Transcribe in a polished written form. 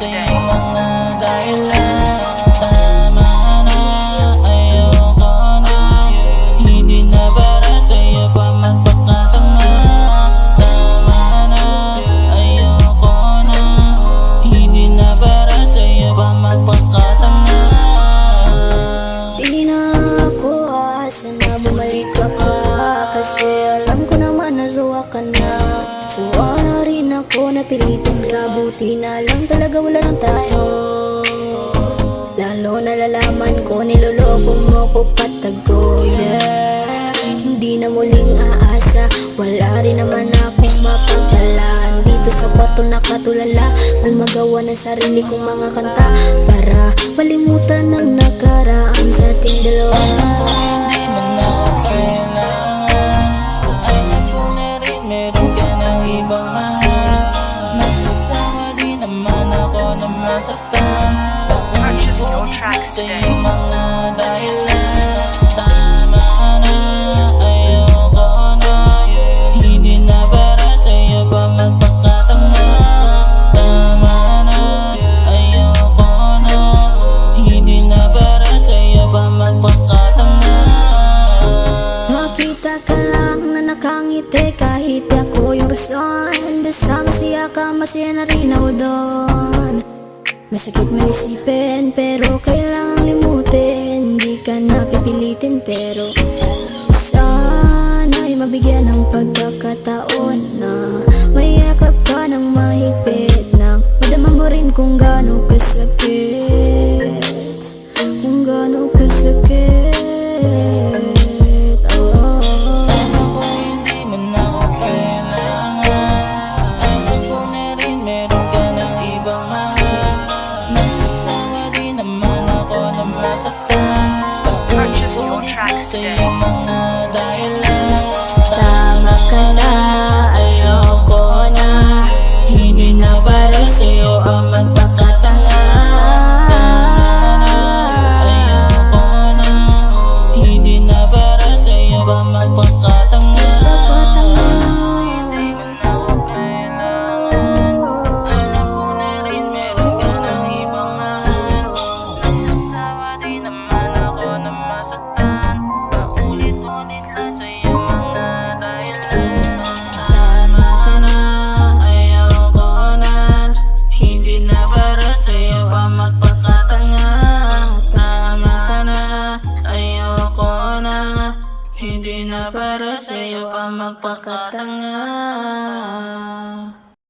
sa iyong mga dahilan. Tama na, ayoko na, hindi na para sa'yo pa magpakatanga. Tama na, ayoko na, hindi na para sa'yo pa magpakatanga. Di na ako aasa na bumalik ka pa, kasi alam ko naman na zuwa ka na. So na rin ako napilitin ka, buti na lang talaga wala lang tayo. Lalo nalalaman ko niloloko mo ko patago, yeah. Hindi na muling aasa, wala rin naman akong mapagdala. Dito sa kwarto nakatulala, gumagawa ng sarili kong mga kanta para malimutan ang nakaraan sa ating dalawa. Alam ko hindi man ako kailangan, alam ko na rin meron ka ng ibang mahal. Nagsasama din naman ako na masaktan, paulit-ulit na sa iyong mga dahilan. Tama na, ayoko na, hindi na para sa'yo pa magpakatanga. Tama na, ayoko na, hindi na para sa'yo pa magpakatanga. Makita ka lang na nakangiti kahit di ako yung rason. Basta masaya ka, masaya na rin ako doon. Masakit man isipin pero kailangang limutin. Di ka na pipilitin pero sana ay mabigyan ng pagkakataon na mayakap ka ng mahigpit, na madama mo rin kung gaano kasakit, kung gaano kasakit. Alam ko hindi man ako kailangan, alam ko na rin meron ka ng ibang mahal. Nagsasawa din naman ako na masaktan, paulit-ulit na sa iyong mga dahilan. Tama ka na, ayoko na, hindi na para sa'yo ang magpakatanga. Tama na, ayoko na, hindi na para sa'yo ang magpakatanga. Hindi man ako kailangan, alam ko na rin meron ka ng ibang mahal. Nagsasawa din naman ako na masaktan, paulit-ulit lang sa iyong mga dahilan. Tama ka na, ayoko na, hindi na para sa'yo pa magpakatanga. Tama ka na, ayoko na, hindi na para sa'yo pa magpakatanga.